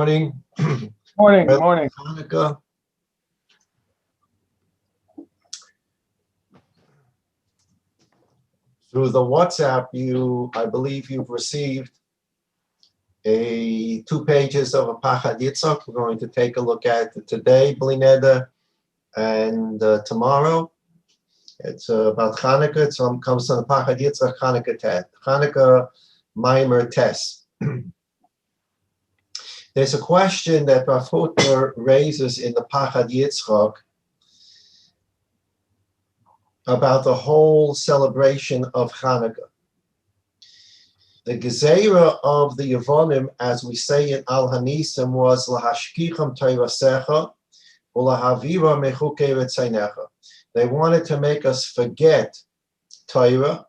Morning. Morning. Hanukkah. Through the WhatsApp, I believe you've received 2 pages of a Pachad Yitzhak. We're going to take a look at it today, Bli Neder, and tomorrow. It's about Chanukah. It comes from the Pachad Yitzhak Chanukah Tet. Chanukah Maimer Test. There's a question that Rav Hutner raises in the Pachad Yitzchak about the whole celebration of Hanukkah. The Gezerah of the Yevonim, as we say in Al Hanisim, was Lahashkicham Toirasecha Ulahavira Mechukei Retzeinecha. They wanted to make us forget Torah.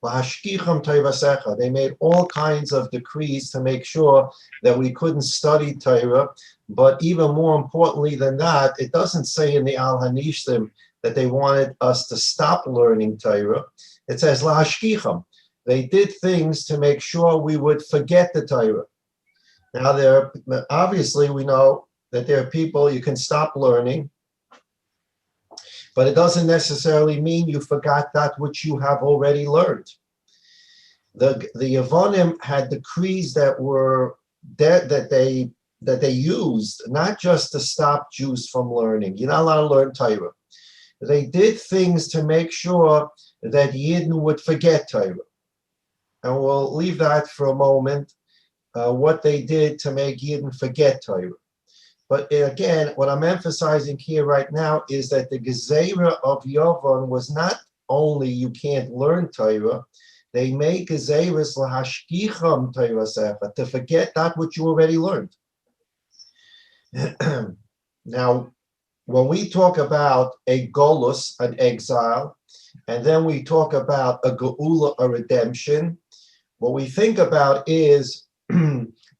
Lahashkicham Toirasecha. They made all kinds of decrees to make sure that we couldn't study Torah. But even more importantly than that, it doesn't say in the Al Hanisim that they wanted us to stop learning Torah. It says Lahashkicham. They did things to make sure we would forget the Torah. Now, obviously we know that there are people you can stop learning, but it doesn't necessarily mean you forgot that which you have already learned. The Yevonim had decrees that were that they used not just to stop Jews from learning. You're not allowed to learn Torah. They did things to make sure that Yidden would forget Torah. And we'll leave that for a moment, what they did to make Yidden forget Torah. But again, what I'm emphasizing here right now is that the Gezerah of Yavon was not only you can't learn Torah, they made Gezerahs lahashkicham Torah to forget that which you already learned. Now, when we talk about a golus, an exile, and then we talk about a geula, a redemption, what we think about is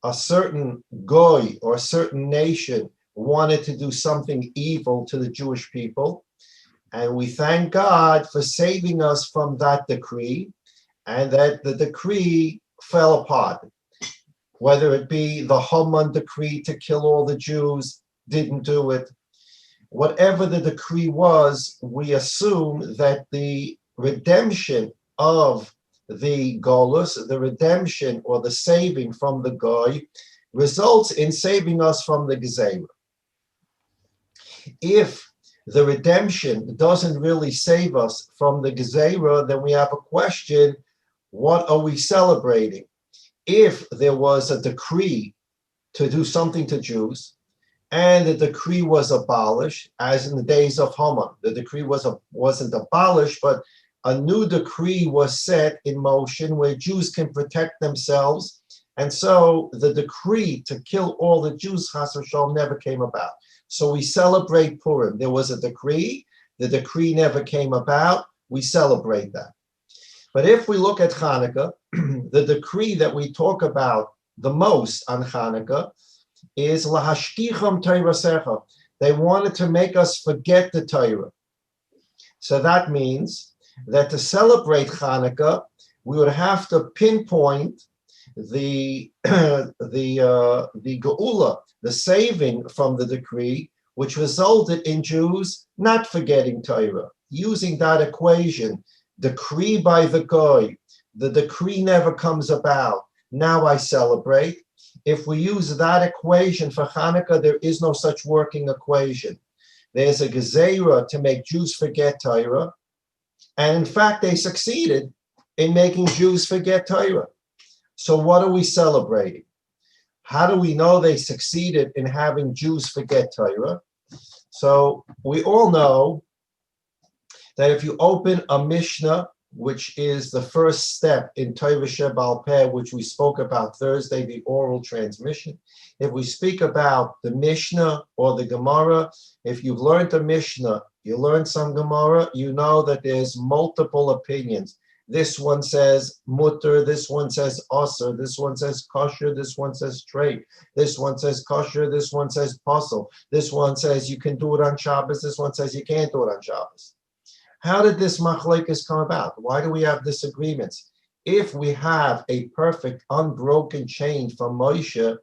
a certain goy or a certain nation wanted to do something evil to the Jewish people, and we thank God for saving us from that decree, and that the decree fell apart. Whether it be the Haman decree to kill all the Jews, didn't do it. Whatever the decree was, we assume that the redemption of the golus, the redemption or the saving from the goy, results in saving us from the gezerah. If the redemption doesn't really save us from the gezerah, then we have a question: what are we celebrating? If there was a decree to do something to Jews, and the decree was abolished, as in the days of Haman, the decree wasn't abolished, but a new decree was set in motion where Jews can protect themselves. And so the decree to kill all the Jews, Chas v'shalom, never came about. So we celebrate Purim. There was a decree. The decree never came about. We celebrate that. But if we look at Hanukkah, the decree that we talk about the most on Hanukkah is Lahashkicham Toirasecha. They wanted to make us forget the Torah. So that means that to celebrate Hanukkah, we would have to pinpoint the geula, the saving from the decree, which resulted in Jews not forgetting Torah. Using that equation, decree by the goy, the decree never comes about. Now I celebrate. If we use that equation for Hanukkah, there is no such working equation. There's a gezerah to make Jews forget Torah. And in fact, they succeeded in making Jews forget Torah. So what are we celebrating? How do we know they succeeded in having Jews forget Torah? So we all know that if you open a Mishnah, which is the first step in Torah Sheba'al Peh, which we spoke about Thursday, the oral transmission. If we speak about the Mishnah or the Gemara, if you've learned a Mishnah, you learned some Gemara, you know that there's multiple opinions. This one says mutter, this one says asur, this one says kosher, this one says trey, this one says kosher, this one says pasul, this one says you can do it on Shabbos, this one says you can't do it on Shabbos. How did this machlekes come about? Why do we have disagreements? if we have a perfect, unbroken chain from Moshe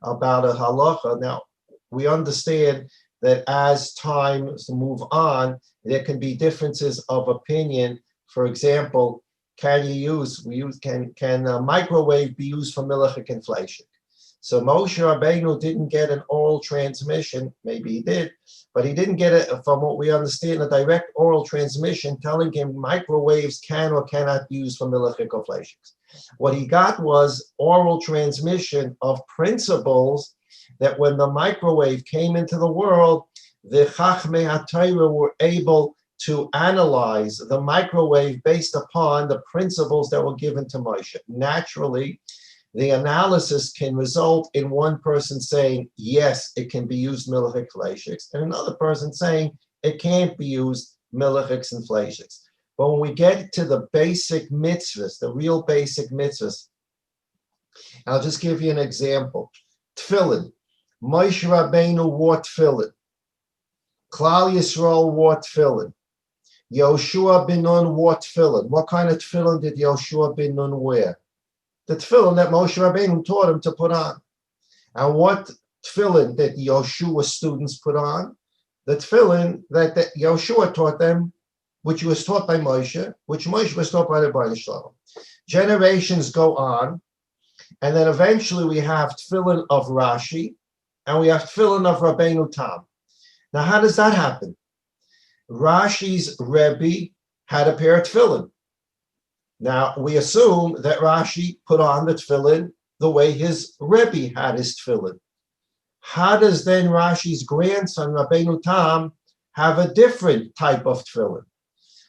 about a halacha, now we understand that as times move on, there can be differences of opinion. For example, can a microwave be used for milichic inflation? So Moshe Rabbeinu didn't get an oral transmission, maybe he did, but he didn't get it, from what we understand, a direct oral transmission telling him microwaves can or cannot be used for milichic inflations. What he got was oral transmission of principles that when the microwave came into the world, the Chachmei HaTorah were able to analyze the microwave based upon the principles that were given to Moshe. Naturally, the analysis can result in one person saying, yes, it can be used milichic fleishiks, and another person saying it can't be used milichiks and fleishiks. But when we get to the basic mitzvahs, the real basic mitzvahs, I'll just give you an example. Tefillin. Moshe Rabbeinu wore tefillin. Klal Yisrael wore tefillin. Yoshua ben Nun wore tefillin. What kind of tefillin did Yoshua ben Nun wear? The tefillin that Moshe Rabbeinu taught him to put on. And what tefillin did Yoshua's students put on? The tefillin that Yoshua taught them, which was taught by Moshe, which Moshe was taught by the Baruch Shalom. Generations go on, and then eventually we have tefillin of Rashi, and we have tefillin of Rabbeinu Tam. Now, how does that happen? Rashi's Rebbe had a pair of tefillin. Now, we assume that Rashi put on the tefillin the way his Rebbe had his tefillin. How does then Rashi's grandson, Rabbeinu Tam, have a different type of tefillin?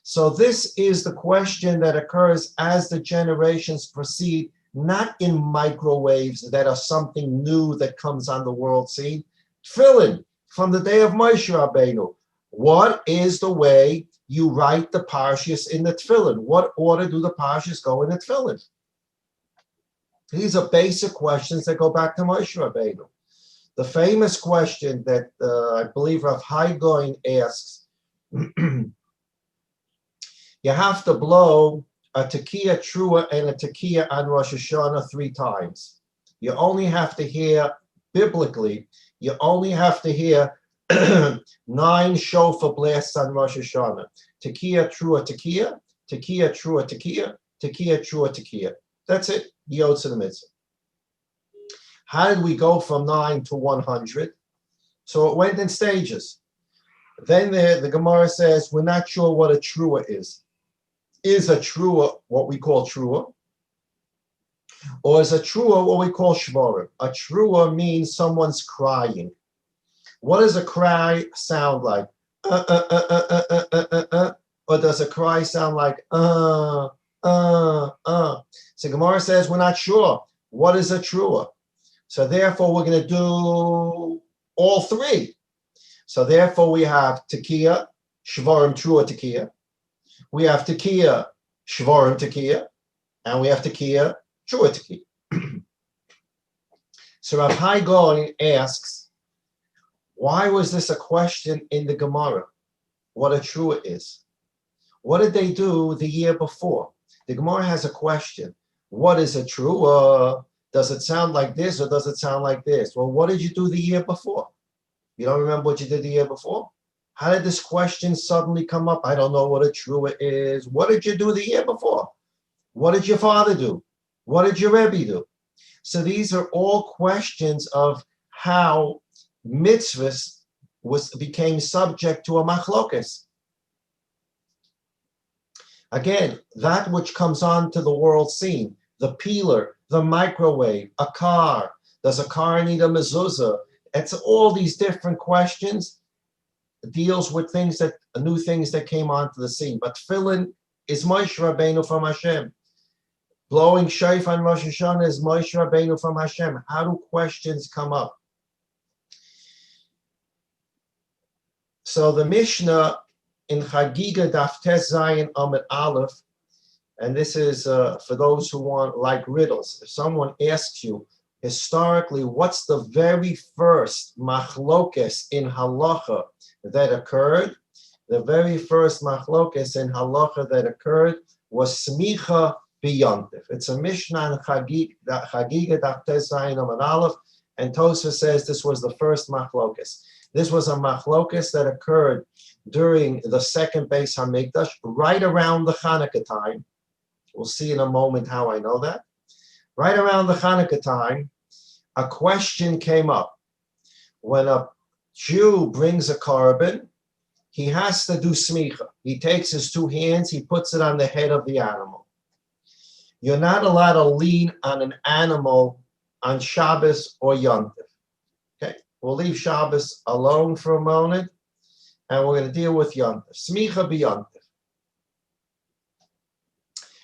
So this is the question that occurs as the generations proceed, not in microwaves that are something new that comes on the world scene. Tefillin from the day of Moshe Rabbeinu. What is the way you write the parshas in the tefillin? What order do the parshas go in the tefillin? These are basic questions that go back to Moshe Rabbeinu. The famous question that I believe Rav Hai Goin asks, you have to blow a tekiah trua and a tekiah on Rosh Hashanah 3 times. You only have to hear, biblically, you only have to hear 9 shofar blasts on Rosh Hashanah. Tekiah trua tekiah, tekiah trua tekiah, tekiah trua tekiah. That's it. Yotze the mitzvah. How did we go from 9 to 100? So it went in stages. Then the Gemara says, we're not sure what a trua is. Is a trua what we call trua? Or is a trua what we call shvarim? A trua means someone's crying. What does a cry sound like? Or does a cry sound like So Gemara says we're not sure. What is a trua? So therefore we're going to do all 3. So therefore we have tekiah, shvarim, trua, tekiah. We have tekiah, shvarim, tekiah, and we have tekiah, trua, tekiah. So Rav Hai Goin asks, why was this a question in the Gemara? What a trua is. What did they do the year before? The Gemara has a question. What is a trua? Does it sound like this or does it sound like this? Well, what did you do the year before? You don't remember what you did the year before? How did this question suddenly come up? I don't know what a trua is. What did you do the year before? What did your father do? What did your Rebbe do? So these are all questions of how mitzvahs became subject to a machlokes. Again, that which comes onto the world scene, the peeler, the microwave, a car. Does a car need a mezuzah? It's all these different questions. Deals with things that new things that came onto the scene. But tefillin is Moshe Rabbeinu from Hashem. Blowing shofar on Rosh Hashanah is Moshe Rabbeinu from Hashem. How do questions come up? So the Mishnah in Chagiga Daf Tes Zayin Amud Aleph, and this is for those who want like riddles. If someone asks you historically, what's the very first machlokes in halacha that occurred? The very first machlokes in halacha that occurred was smicha b'yontif. It's a Mishnah in Chagiga Daf Tes Zayin Amud Aleph, and Tosfos says this was the first machlokas. This was a machlokas that occurred during the second Beis Hamikdash, right around the Hanukkah time. We'll see in a moment how I know that. Right around the Hanukkah time, a question came up. When a Jew brings a korban, he has to do smicha. He takes his two hands, he puts it on the head of the animal. You're not allowed to lean on an animal on Shabbos or Yom Tov. Okay, we'll leave Shabbos alone for a moment, and we're going to deal with Yom Tov. Smicha b'Yom Tov.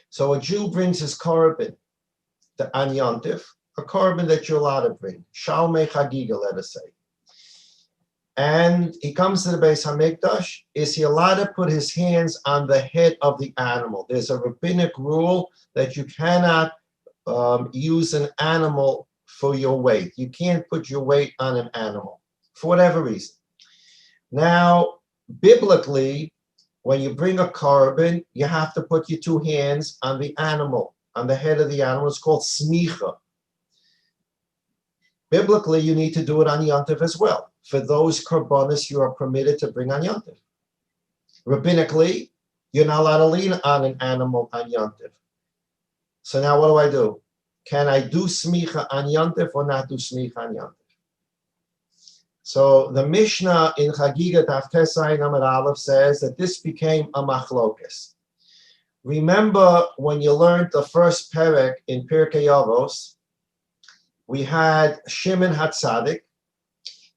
So a Jew brings his korban on Yom Tov, a korban that you're allowed to bring, Shalmei Chagiga, let us say. And he comes to the Beis Hamikdash. Is he allowed to put his hands on the head of the animal? There's a rabbinic rule that you cannot use an animal for your weight. You can't put your weight on an animal for whatever reason. Now, biblically, when you bring a korban, you have to put your two hands on the animal, on the head of the animal. It's called smicha. Biblically, you need to do it on Yom Tov as well. For those korbanos you are permitted to bring on Yom Tov. Rabbinically, you're not allowed to lean on an animal on Yom Tov. So now what do? Can I do smicha on Yom Tov or not do smicha on Yom Tov? So the Mishnah in Chagiga Daf Tes Zayin Amud Aleph says that this became a machlokas. Remember when you learned the first perek in Pirkei Avos, we had Shimon HaTzadik,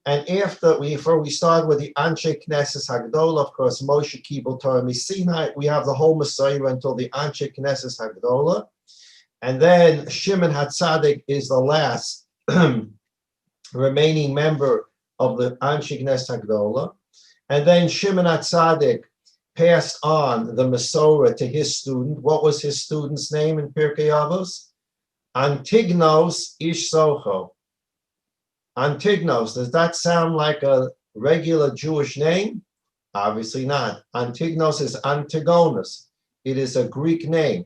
and before we start with the Anshe Knesses Hagdola, of course, Moshe Kibul Torah Misinai, we have the whole Messiah until the Anshe Knesses Hagdola, and then Shimon HaTzadik is the last remaining member of the Anshe Knesses Hagdola, and then Shimon HaTzadik passed on the Masorah to his student. What was his student's name in Pirkei Avos? Antignos Ish Socho. Antignos, does that sound like a regular Jewish name? Obviously not. Antignos is Antigonus. It is a Greek name.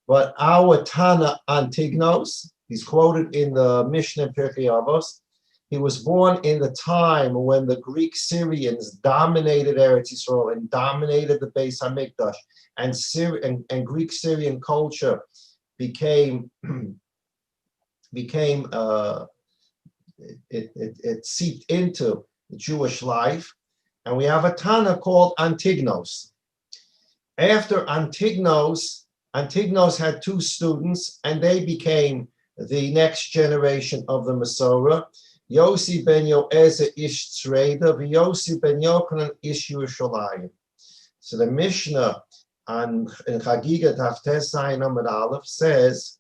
But our Tana Antignos, he's quoted in the Mishnah Pirkei Avos, he was born in the time when the Greek Syrians dominated Eretz Yisrael and dominated the Beis Hamikdash, and Greek Syrian culture became it seeped into Jewish life, and we have a Tana called Antignos. After Antignos had two students, and they became the next generation of the Masorah, Yossi ben Yoezer ish Tzreida, v'Yossi ben Yochanan ish Yerushalayim. So the Mishnah in Chagiga Daf Tes Zayin Amud Aleph says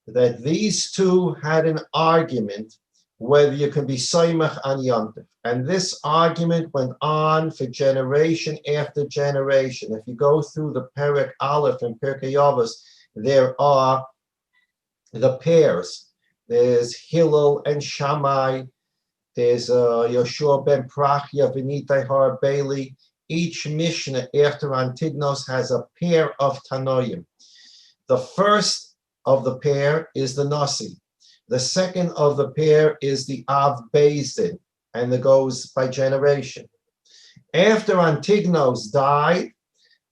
that these two had an argument whether you can be soymach on Yom Tov. And this argument went on for generation after generation. If you go through the Perek Aleph and Pirkei Avos, there are the pairs. There's Hillel and Shammai. There's Yoshua ben Prachya, V'nitai Har Bailey. Each Mishnah after Antignos has a pair of Tanoim. The first of the pair is the Nasi. The second of the pair is the Av Beis Din, and it goes by generation. After Antignos died,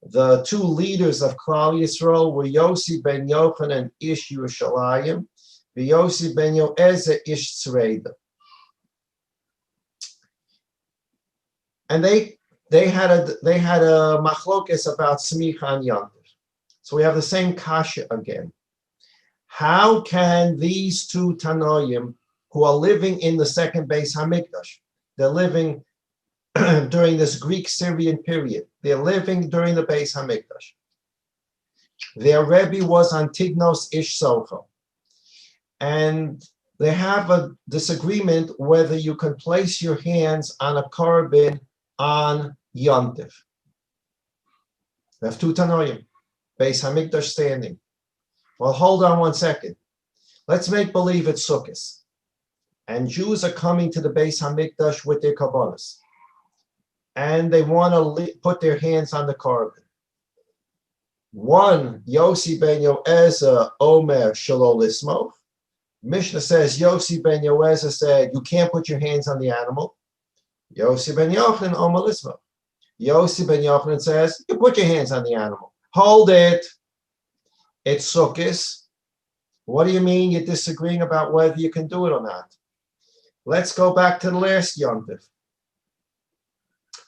the two leaders of Klal Yisrael were Yossi ben Yochanan ish Yerushalayim, and Yossi ben Yoezer ish Tzreida. And they had a machlokes about smicha on Yom Tov. So we have the same kasha again. How can these two Tanoim who are living in the second Beis Hamikdash, they're living during this Greek-Syrian period, they're living during the Beis Hamikdash. Their Rebbe was Antignos ish Socho. And they have a disagreement whether you can place your hands on a korban on Yom Tov. We have two Tanoim, Beis Hamikdash standing. Well, hold on one second. Let's make believe it's Sukkot. And Jews are coming to the Beis Hamikdash with their kabbalas. And they want to put their hands on the korban. One, Yossi ben Yoezer Omer Shelo Lismoch. Mishnah says Yossi ben Yoezer said, you can't put your hands on the animal. Yossi ben Yochanan Omer Lismoch. Yossi ben Yochanan says, you put your hands on the animal. Hold it. It's sukkis. What do you mean you're disagreeing about whether you can do it or not? Let's go back to the last Yom Tov.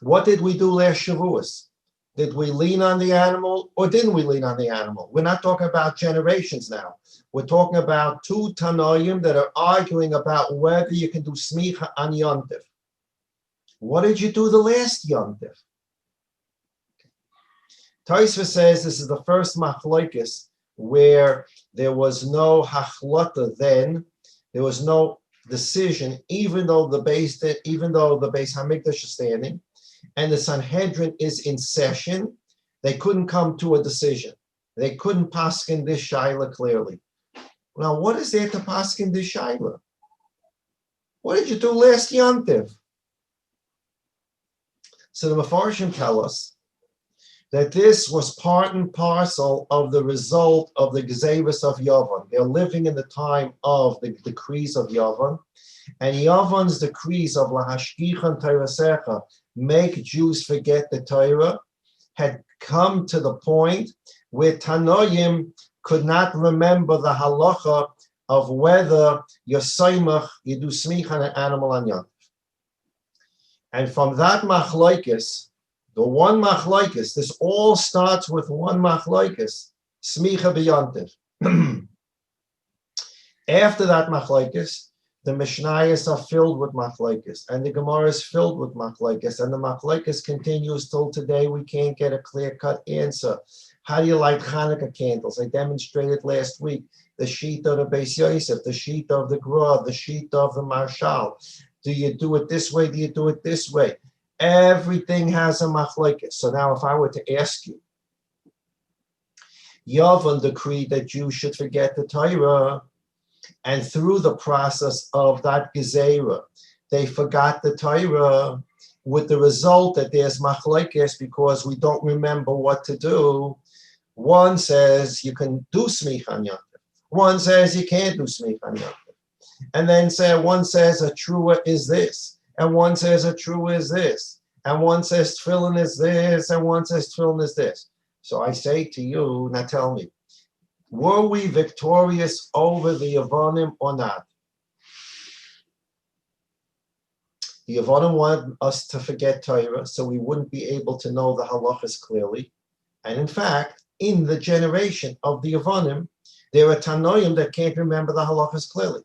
What did we do last Shavuos? Did we lean on the animal or didn't we lean on the animal? We're not talking about generations now. We're talking about two Tanoim that are arguing about whether you can do smicha on Yom Tov. What did you do the last Yom Tov? Tosfos says this is the first machlokes where there was no hachlata then, there was no decision, even though the Beis Hamikdash is standing, and the Sanhedrin is in session, they couldn't come to a decision. They couldn't paskin this shaila clearly. Now, what is there to paskin this shaila? What did you do last Yom Tov? So the Mefarshim tell us that this was part and parcel of the result of the Gezeirus of Yavan. They're living in the time of the decrees of Yavan, and Yavan's decrees of Lahashkichan Teirasecha, make Jews forget the Torah, had come to the point where Tanoim could not remember the halacha of whether you do smicha on an animal on Yom Tov. And from that machlokes, the one machlokes, this all starts with one machlokes, smicha b'Yom Tov. After that machlokes, the Mishnayos are filled with machlokes, and the Gemara is filled with machlokes, and the machlokes continues till today. We can't get a clear-cut answer. How do you light Hanukkah candles? I demonstrated last week the sheet of the Beis Yosef, the sheet of the Gra, the sheet of the Marshal. Do you do it this way? Do you do it this way? Everything has a machlokes. So now if I were to ask you, Yavan decreed that Jews should forget the Torah, and through the process of that Gezeira, they forgot the Torah, with the result that there's machlokes because we don't remember what to do. One says you can do smicha on Yom Tov. One says you can't do smicha on Yom Tov. And then one says a trua is this, and one says a trua is this, and one says tefillin is this, and one says tefillin is this. So I say to you, now tell me, were we victorious over the Yevonim or not? The Yevonim wanted us to forget Torah, so we wouldn't be able to know the halachas clearly. And in fact, in the generation of the Yevonim, there are Tanoim that can't remember the halachas clearly.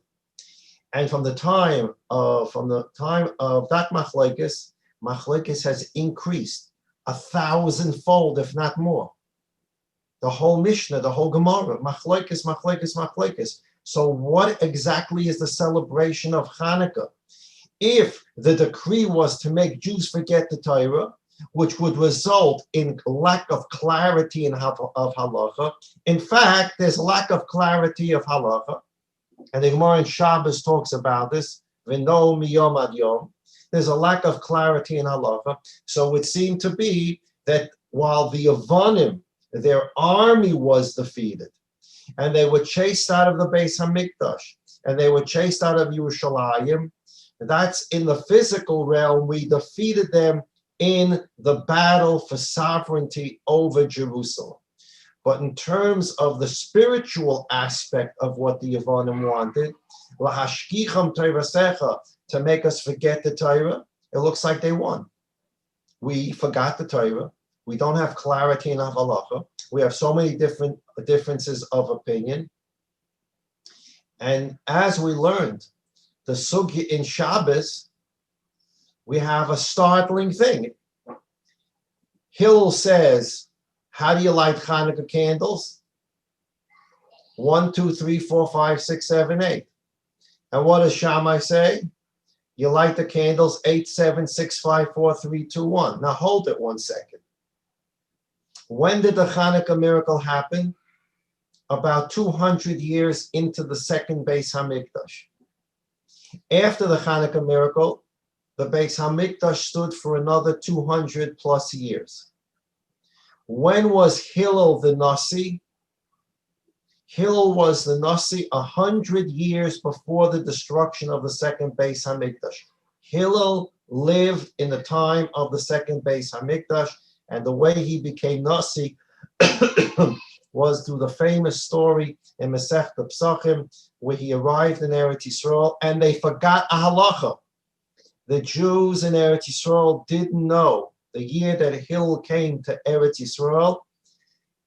And from the time of that machlokes has increased 1,000-fold, if not more. The whole Mishnah, the whole Gemara, machlokes. So what exactly is the celebration of Hanukkah? If the decree was to make Jews forget the Torah, which would result in lack of clarity of halacha. In fact, there's lack of clarity of halacha, and the Gemara in Shabbos talks about this. V'no miyom ad yom. There's a lack of clarity in halacha. So it would seem to be that while the Yevonim, their army was defeated, and they were chased out of the Beis Hamikdash, and they were chased out of Yerushalayim. That's in the physical realm. We defeated them in the battle for sovereignty over Jerusalem. But in terms of the spiritual aspect of what the Yevonim wanted, lahashkicham teirasecha, to make us forget the Torah, it looks like they won. We forgot the Torah. We don't have clarity in halacha. We have so many different differences of opinion. And as we learned, the sugya in Shabbos, we have a startling thing. Hillel says, how do you light Hanukkah candles? 1, 2, 3, 4, 5, 6, 7, 8. And what does Shammai say? You light the candles 8, 7, 6, 5, 4, 3, 2, 1. Now hold it 1 second. When did the Chanukah miracle happen? About 200 years into the second Beis Hamikdash. After the Chanukah miracle, the Beis Hamikdash stood for another 200 plus years. When was Hillel the Nasi? Hillel was the Nasi 100 years before the destruction of the second Beis Hamikdash. Hillel lived in the time of the second Beis Hamikdash, and the way he became Nasi was through the famous story in Masechta Pesachim, where he arrived in Eretz Yisrael and they forgot a halacha. The Jews in Eretz Yisrael didn't know the year that Hillel came to Eretz Yisrael.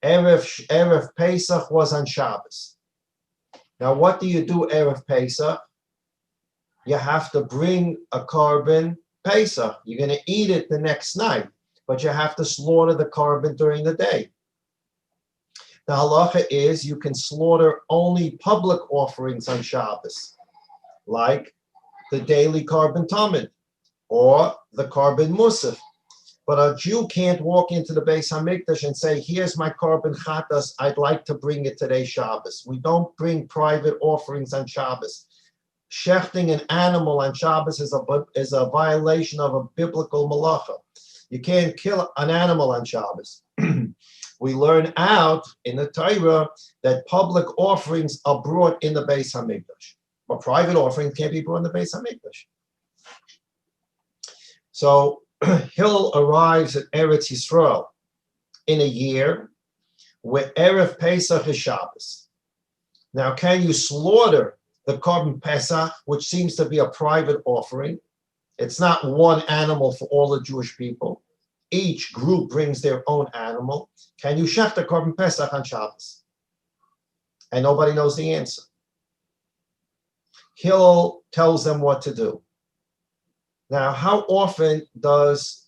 Erev Pesach was on Shabbos. Now, what do you do Erev Pesach? You have to bring a korban Pesach. You're going to eat it the next night, but you have to slaughter the korban during the day. The halacha is you can slaughter only public offerings on Shabbos, like the daily korban tamid or the korban musaf. But a Jew can't walk into the Beis Hamikdash and say, here's my korban chatas, I'd like to bring it today Shabbos. We don't bring private offerings on Shabbos. Shechting an animal on Shabbos is a violation of a biblical malacha. You can't kill an animal on Shabbos. We learn out in the Torah that public offerings are brought in the Beis Hamikdash, but private offerings can't be brought in the Beis Hamikdash. So Hillel arrives at Eretz Yisrael in a year where Erev Pesach is Shabbos. Now, can you slaughter the korban Pesach, which seems to be a private offering? It's not one animal for all the Jewish people. Each group brings their own animal. Can you shech the korban Pesach on Shabbos? And nobody knows the answer. Hillel tells them what to do. Now, how often does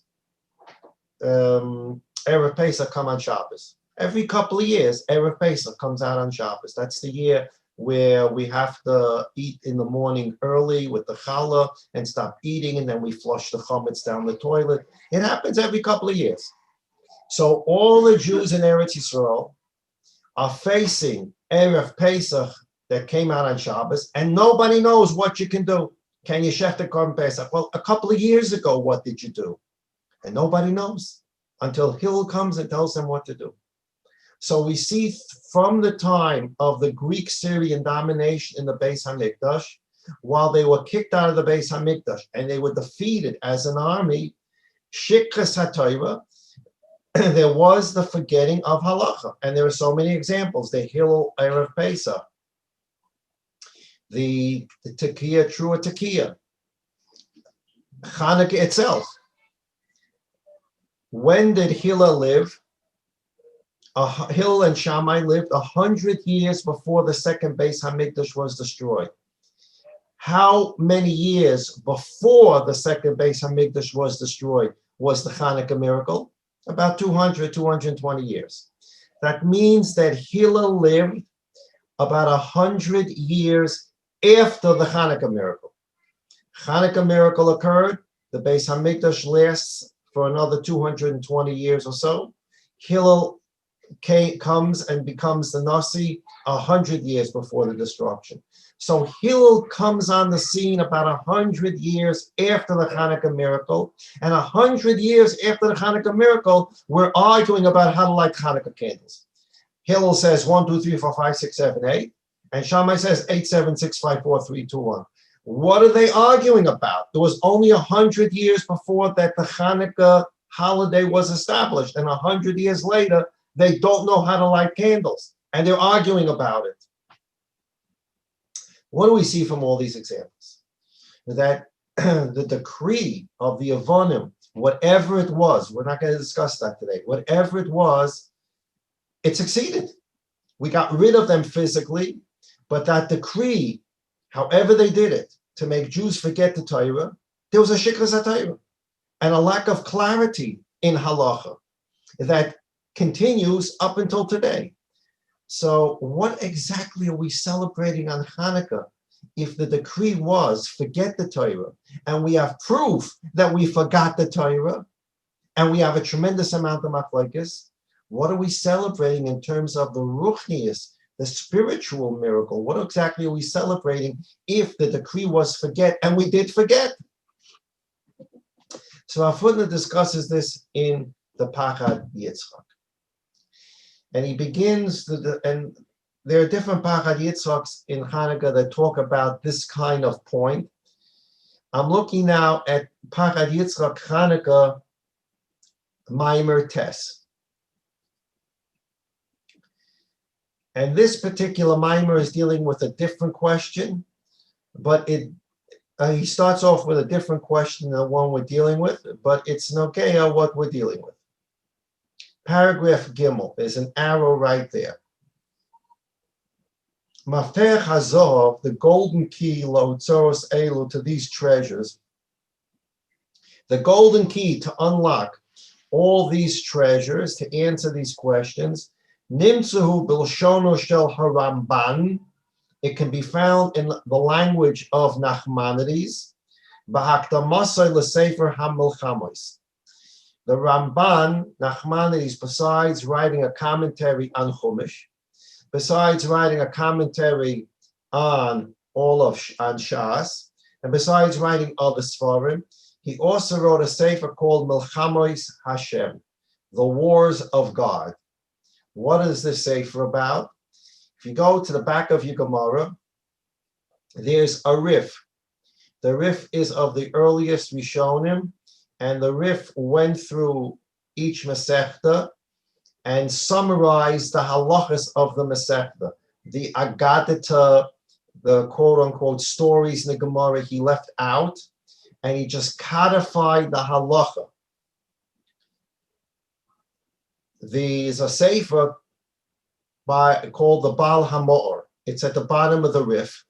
Erev Pesach come on Shabbos? Every couple of years, Erev Pesach comes out on Shabbos. That's the year where we have to eat in the morning early with the challah and stop eating, and then we flush the chametz down the toilet. It happens every couple of years. So all the Jews in Eretz Yisrael are facing Erev Pesach that came out on Shabbos, and nobody knows what you can do. Can you shech the korban Pesach? Well, a couple of years ago, what did you do? And nobody knows until Hillel comes and tells them what to do. So we see from the time of the Greek-Syrian domination in the Beis Hamikdash, while they were kicked out of the Beis Hamikdash and they were defeated as an army, Shikras HaTorah, there was the forgetting of halacha. And there are so many examples. The Hillel Erev Pesach, the Tekiah, Trua Tekiah, Hanukkah itself. When did Hillel live? Hillel and Shammai lived 100 years before the second Beis Hamikdash was destroyed. How many years before the second Beis Hamikdash was destroyed was the Chanukah miracle? About 200, 220 years. That means that Hillel lived about 100 years after the Chanukah miracle. Chanukah miracle occurred. The Beis Hamikdash lasts for another 220 years or so. Hillel comes and becomes the Nasi 100 years before the destruction. So Hillel comes on the scene about 100 years after the Chanukah miracle, and 100 years after the Chanukah miracle, we're arguing about how to light Chanukah candles. Hillel says 1, 2, 3, 4, 5, 6, 7, 8, and Shammai says 8, 7, 6, 5, 4, 3, 2, 1. What are they arguing about? There was only 100 years before that the Chanukah holiday was established, and 100 years later, they don't know how to light candles, and they're arguing about it. What do we see from all these examples? That the decree of the Avonim, whatever it was, we're not going to discuss that today, whatever it was, it succeeded. We got rid of them physically, but that decree, however they did it, to make Jews forget the Torah, there was a shikras HaTorah and a lack of clarity in halacha that continues up until today. So what exactly are we celebrating on Hanukkah if the decree was forget the Torah, and we have proof that we forgot the Torah, and we have a tremendous amount of machlokes? What are we celebrating in terms of the ruchnius, the spiritual miracle? What exactly are we celebrating if the decree was forget, and we did forget? So our footnote discusses this in the Pachad Yitzchak. And he begins, and there are different Pachad Yitzchaks in Hanukkah that talk about this kind of point. I'm looking now at Pachad Yitzchak Hanukkah Maimer Tes. And this particular Maimer is dealing with a different question, but he starts off with a different question than the one we're dealing with, but it's Nogea what we're dealing with. Paragraph Gimel, there's an arrow right there. Mafter Hazov, the golden key, Lotzoros Elu, to these treasures. The golden key to unlock all these treasures, to answer these questions, Nimtzuhu Bilshono Shel Haramban. It can be found in the language of Nachmanides, B'Hakdamasai L'Sefer HaMilchamos. The Ramban, Nachmanides, besides writing a commentary on Chumash, besides writing a commentary on Shas, and besides writing other Sfarim, he also wrote a sefer called Milchamos Hashem, the Wars of God. What is this sefer about? If you go to the back of your Gemara, there's a Rif. The Rif is of the earliest Rishonim, and the Rif went through each Masechta and summarized the halachas of the Masechta. The Agadita, the quote-unquote stories in the Gemara, he left out, and he just codified the halacha. There's a sefer called the Baal Hamor. It's at the bottom of the Rif.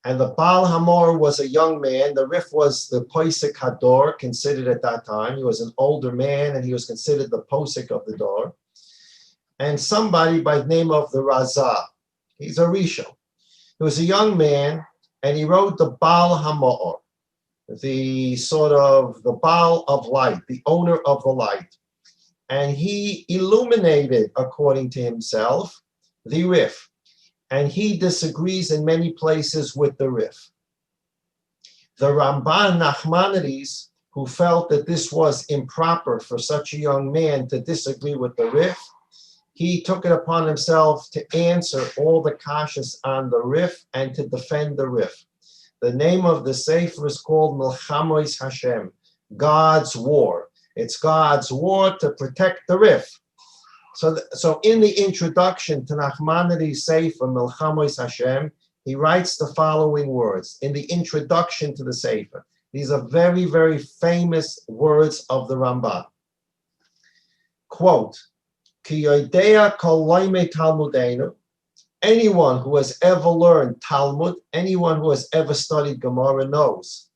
And the Baal Hamor was a young man. The Rif was the Posek Hador, considered at that time. He was an older man, and he was considered the Posek of the Dor. And somebody by the name of the Razah. He's a Rishon. He was a young man, and he wrote the Baal Hamor, the Baal of light, the owner of the light. And he illuminated, according to himself, the Rif. And he disagrees in many places with the Rif. The Ramban Nachmanides, who felt that this was improper for such a young man to disagree with the Rif, he took it upon himself to answer all the kashas on the Rif and to defend the Rif. The name of the sefer is called Milchamos Hashem, God's War. It's God's war to protect the Rif. So in the introduction to Nachmanides' Sefer Milchamos Hashem, he writes the following words in the introduction to the Sefer. These are very, very famous words of the Ramban. Quote, Ki yodea kol loimei Talmudeinu, anyone who has ever learned Talmud, anyone who has ever studied Gemara knows,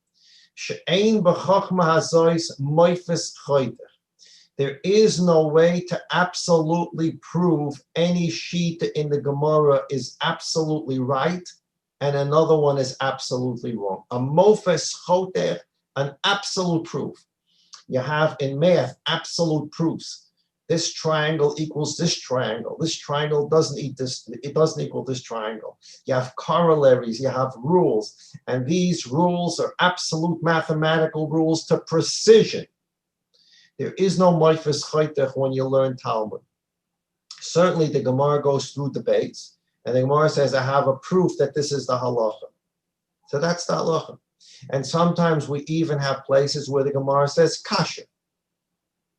she'ein b'chochma hazois moifes choyter. There is no way to absolutely prove any shita in the Gemara is absolutely right and another one is absolutely wrong. A mofes choter, an absolute proof. You have in math absolute proofs. This triangle equals this triangle. This triangle doesn't equal this triangle. You have corollaries, you have rules, and these rules are absolute mathematical rules to precision. There is no moifes choitech when you learn Talmud. Certainly the Gemara goes through debates, and the Gemara says, I have a proof that this is the halacha. So that's the halacha. And sometimes we even have places where the Gemara says, kasha.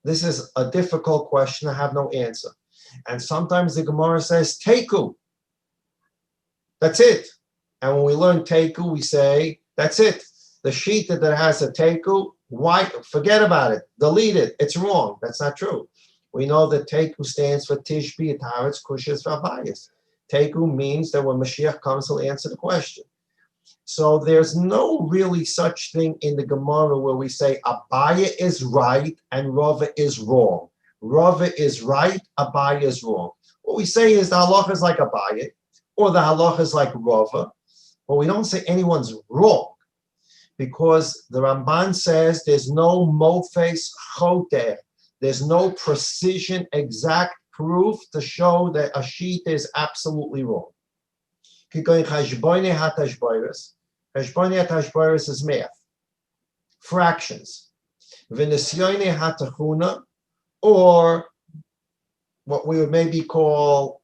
This is a difficult question, I have no answer. And sometimes the Gemara says, teku. That's it. And when we learn teku, we say, that's it. The shita that has a teku, why? Forget about it. Delete it. It's wrong. That's not true. We know that teku stands for tishbi, taretz, kushas, vabayas. Teku means that when Mashiach comes, he'll answer the question. So there's no really such thing in the Gemara where we say Abaya is right and Rava is wrong. Rava is right, Abaya is wrong. What we say is the halacha is like Abaya or the halacha is like Rava, but we don't say anyone's wrong because the Ramban says there's no mofes choter. There's no precision, exact proof to show that a sheet is absolutely wrong. Cheshbonei hatashboros is math, fractions. V'nisyonei hatachuna, or what we would maybe call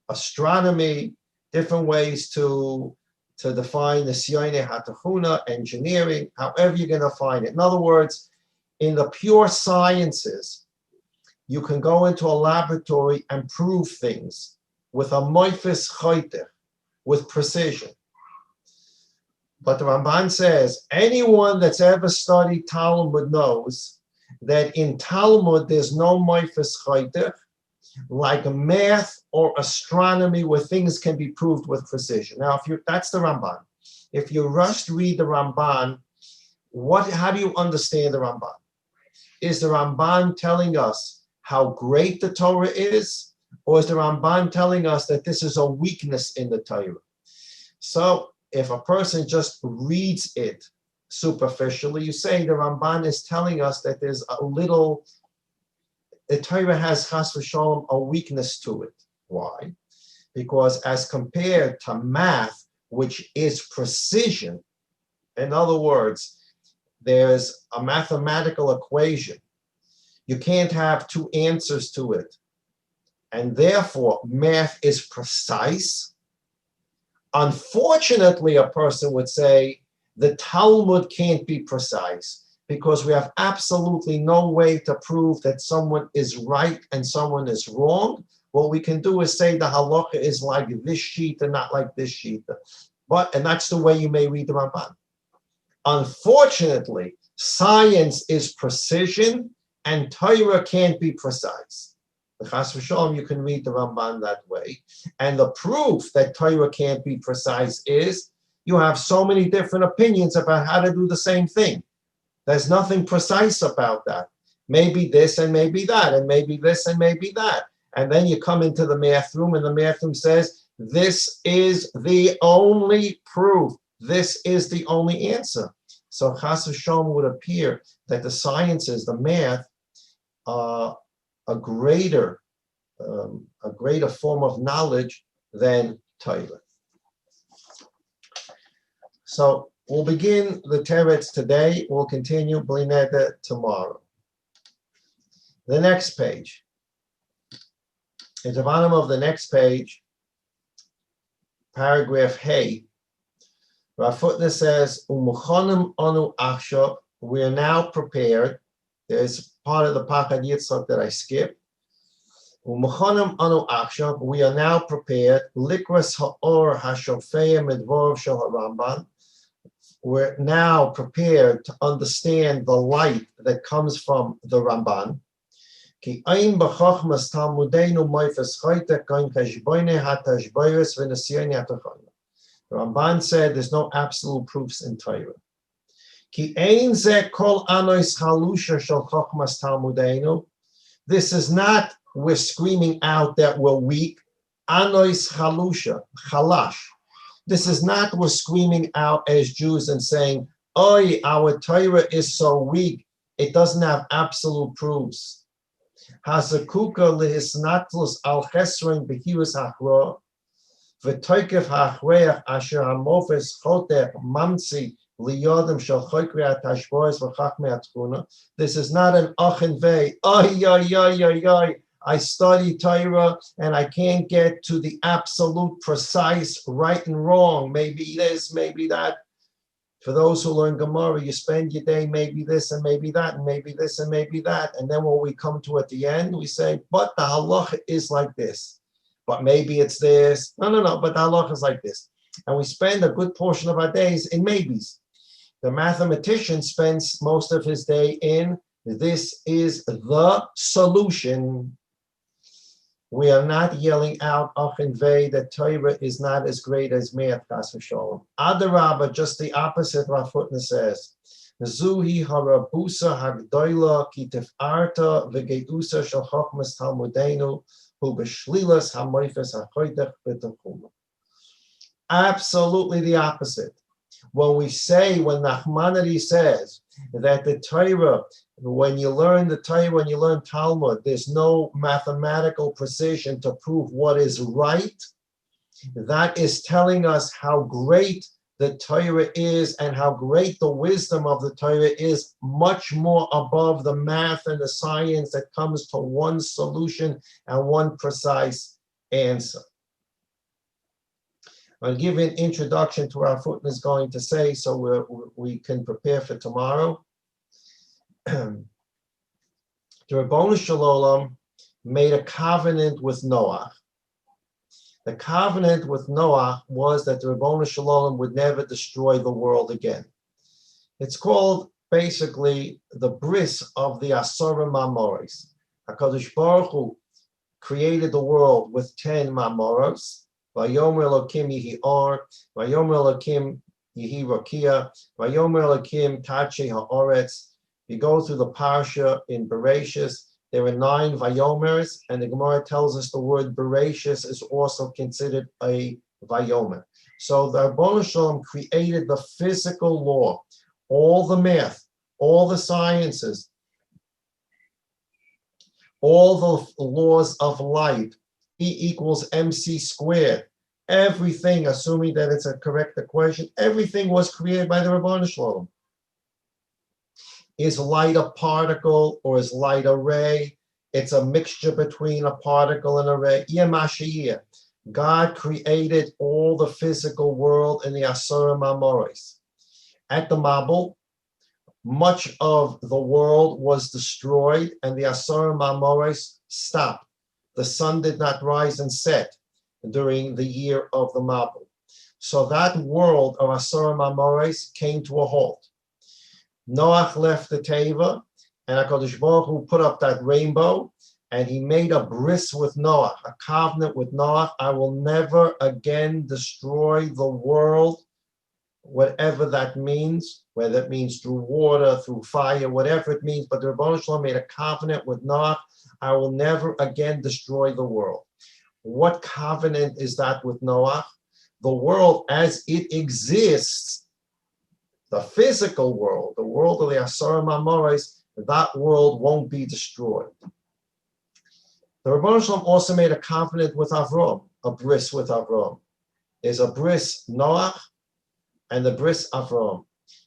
astronomy, different ways to define the Siyone Hatachuna, engineering, however you're going to find it. In other words, in the pure sciences, you can go into a laboratory and prove things with a moifis chayter, with precision. But the Ramban says, anyone that's ever studied Talmud knows that in Talmud there's no moifis chayter, like math or astronomy, where things can be proved with precision. Now, that's the Ramban. If you rush read the Ramban, how do you understand the Ramban? Is the Ramban telling us how great the Torah is, or is the Ramban telling us that this is a weakness in the Torah? So if a person just reads it superficially, you say the Ramban is telling us that there's the Torah has chas v'sholom a weakness to it. Why? Because as compared to math, which is precision, in other words, there's a mathematical equation. You can't have two answers to it. And therefore, math is precise. Unfortunately, a person would say the Talmud can't be precise because we have absolutely no way to prove that someone is right and someone is wrong. What we can do is say the halacha is like this sheet and not like this sheet. And that's the way you may read the Ramban. Unfortunately, science is precision and Torah can't be precise. The chas v'sholom, you can read the Ramban that way. And the proof that Torah can't be precise is you have so many different opinions about how to do the same thing. There's nothing precise about that. Maybe this and maybe that, and maybe this and maybe that. And then you come into the math room and the math room says, this is the only proof. This is the only answer. So chas v'sholom would appear that the sciences, the math, are a greater form of knowledge than Torah. So we'll begin the teretz today. We'll continue Bli Neder tomorrow. The next page. At the bottom of the next page, paragraph Hey, Rav Footner says, "Umuchonim anu achshav." We are now prepared. There's part of the Pachad Yitzchak that I skipped. Umuchonim anu achshav. We are now prepared. Likras ha'or hashofeya midvor shel Ramban. We're now prepared to understand the light that comes from the Ramban. Ki ein b'chochmas talmudeinu moifes chayte kain cheshboine hatashboyres v'nesiyoni hatachon. The Ramban said there's no absolute proofs in Torah. Ki ein ze kol anois halusha shel chochmas talmudeinu. This is not we're screaming out that we're weak. Anois halusha, chalash. This is not we're screaming out as Jews and saying, "Oi, our Torah is so weak; it doesn't have absolute proofs." Hazakuka lehisnatlus al chesron behirus hachra, v'toikev hachreach asher hamofes choter mamtzi liyodem shel choykre atashbois v'chachmei atchuna. This is not an achen vei. Oy, oy, oy, oy, oy. I study Torah and I can't get to the absolute precise right and wrong. Maybe this, maybe that. For those who learn Gemara, you spend your day maybe this and maybe that and maybe this and maybe that. And then when we come to at the end, we say, but the halacha is like this. But maybe it's this. No, but the halacha is like this. And we spend a good portion of our days in maybes. The mathematician spends most of his day in this is the solution. We are not yelling out Achen Vei that Torah is not as great as math, chas v'sholom. Adarabba, just the opposite. Rav Footner says, "Zuhi harabusa hagdoila ki tefarta v'geusa shel chochmas talmudeinu hu b'shlilas hamoifes hachoydech b'tachuma." Absolutely the opposite. When Nachmanides says that the Torah, when you learn the Torah, when you learn Talmud, there's no mathematical precision to prove what is right. That is telling us how great the Torah is and how great the wisdom of the Torah is, much more above the math and the science that comes to one solution and one precise answer. I'll give an introduction to what our footnote is going to say so we can prepare for tomorrow. The Ribono Shel Olam made a covenant with Noah. The covenant with Noah was that the Ribono Shel Olam would never destroy the world again. It's called basically the bris of the Asara Mamoros. HaKadosh Baruch Hu created the world with 10 Mamoros. Vayomer Elokim Yehi Or, Vayomer Elokim Yehi Rakia, Vayomer Elokim Tache HaOretz. You go through the parsha in Bereshis. There are 9 Vayomers, and the Gemara tells us the word Bereshis is also considered a Vayomer. So the Ribono Shel Olam created the physical law, all the math, all the sciences, all the laws of light, E equals mc squared. Everything, assuming that it's a correct equation, everything was created by the Ribono Shel Olam. Is light a particle or is light a ray? It's a mixture between a particle and a ray. God created all the physical world in the Asara Mamoros. At the Mabul, much of the world was destroyed and the Asara Mamoros stopped. The sun did not rise and set during the year of the Mabul. So that world of Asara Mamoros came to a halt. Noach left the Teva, and HaKadosh Baruch Hu put up that rainbow, and he made a bris with Noach, a covenant with Noach. I will never again destroy the world, whatever that means, whether it means through water, through fire, whatever it means. But the Ribono Shel Olam made a covenant with Noach. I will never again destroy the world. What covenant is that with Noach? The world as it exists, the physical world, the world of the Asara Mamoros, that world won't be destroyed. The Ribono Shel Olam also made a covenant with Avram, a bris with Avram. There's a bris Noach and the bris Avram.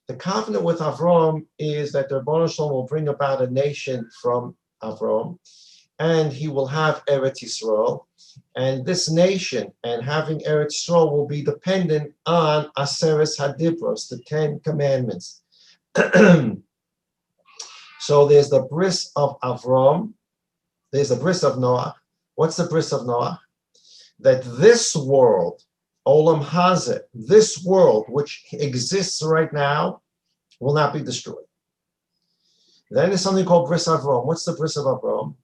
The covenant with Avram is that the Ribono Shel Olam will bring about a nation from Avram, and he will have Eretz Yisrael, and this nation and having Eretz Yisrael will be dependent on Aseres Hadibros, the 10 Commandments. So there's the bris of Avram, there's the bris of Noah. What's the bris of Noah? That this world, Olam Hazeh, this world which exists right now, will not be destroyed. Then there's something called bris Avram. What's the bris of Avram?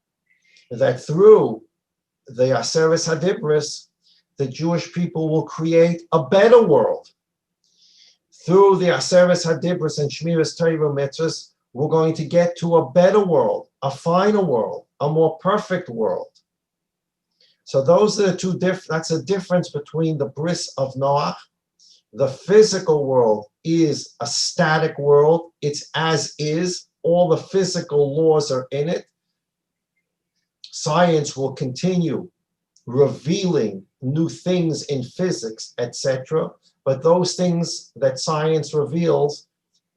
That through the Aseres Hadibros, the Jewish people will create a better world. Through the Aseres Hadibros and Shmiras Torah Mitzvahs, we're going to get to a better world, a finer world, a more perfect world. So those are the two that's a difference between the bris of Noach. The physical world is a static world. It's as is. All the physical laws are in it. Science will continue revealing new things in physics, etc. But those things that science reveals,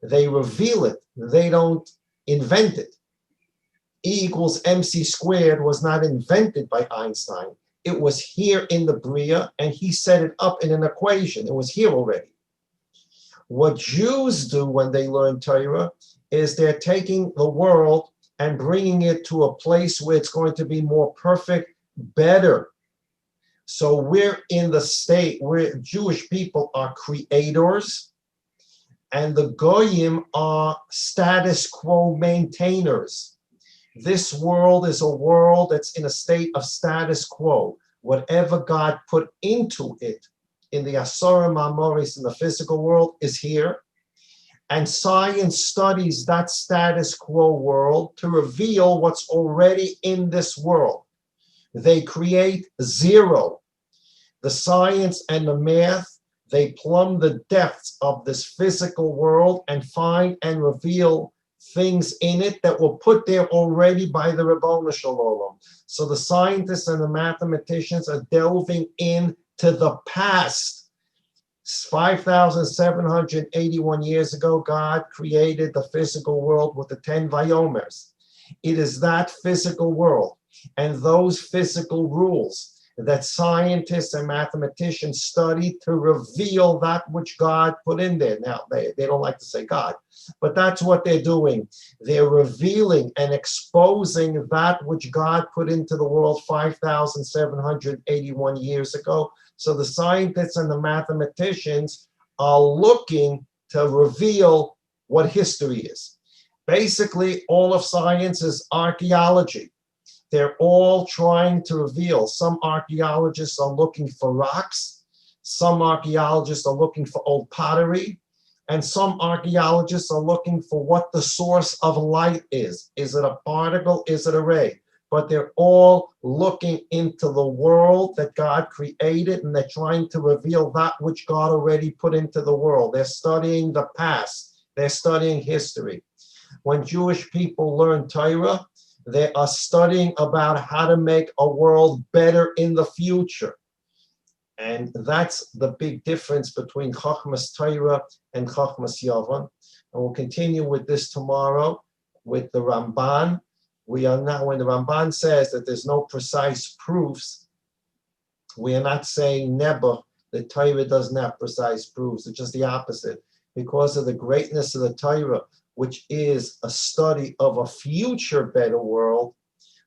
they reveal it. They don't invent it. E equals mc squared was not invented by Einstein. It was here in the Bria, and he set it up in an equation. It was here already. What Jews do when they learn Torah is they're taking the world and bringing it to a place where it's going to be more perfect, better. So we're in the state where Jewish people are creators, and the Goyim are status quo maintainers. This world is a world that's in a state of status quo. Whatever God put into it in the Asara Mamoros in the physical world is here. And science studies that status quo world to reveal what's already in this world. They create zero. The science and the math, they plumb the depths of this physical world and find and reveal things in it that were put there already by the Ribono Shel Olam. So the scientists and the mathematicians are delving into the past, 5,781 years ago, God created the physical world with the 10 Vayomers. It is that physical world and those physical rules that scientists and mathematicians study to reveal that which God put in there. Now, they don't like to say God, but that's what they're doing. They're revealing and exposing that which God put into the world 5,781 years ago. So the scientists and the mathematicians are looking to reveal what history is. Basically, all of science is archaeology. They're all trying to reveal. Some archaeologists are looking for rocks. Some archaeologists are looking for old pottery. And some archaeologists are looking for what the source of light is. Is it a particle? Is it a ray? But they're all looking into the world that God created, and they're trying to reveal that which God already put into the world. They're studying the past. They're studying history. When Jewish people learn Torah, they are studying about how to make a world better in the future. And that's the big difference between Chochmas Torah and Chochmas Yavon. And we'll continue with this tomorrow with the Ramban. We are now, when the Ramban says that there's no precise proofs, we are not saying never, that Torah doesn't have precise proofs. It's just the opposite. Because of the greatness of the Torah, which is a study of a future better world,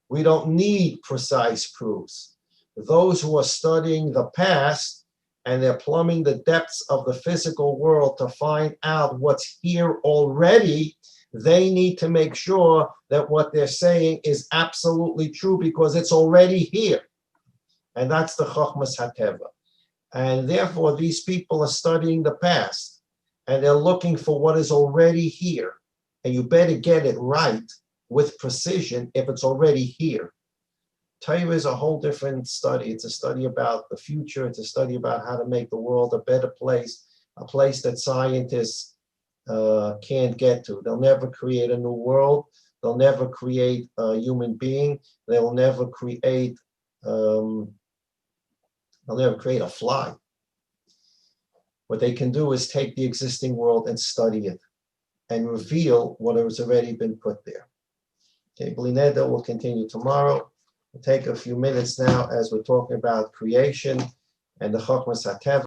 we don't need precise proofs. Those who are studying the past and they're plumbing the depths of the physical world to find out what's here already, they need to make sure that what they're saying is absolutely true because it's already here. And that's the Chochmas HaTeva. And therefore, these people are studying the past and they're looking for what is already here. And you better get it right with precision if it's already here. Torah is a whole different study. It's a study about the future. It's a study about how to make the world a better place, a place that scientists can't get to. They'll never create a new world. They'll never create a human being. They'll never create a fly. What they can do is take the existing world and study it and reveal what has already been put there. Okay, Blineda will continue tomorrow. We'll take a few minutes now as we're talking about creation and the Chochmas HaTeva.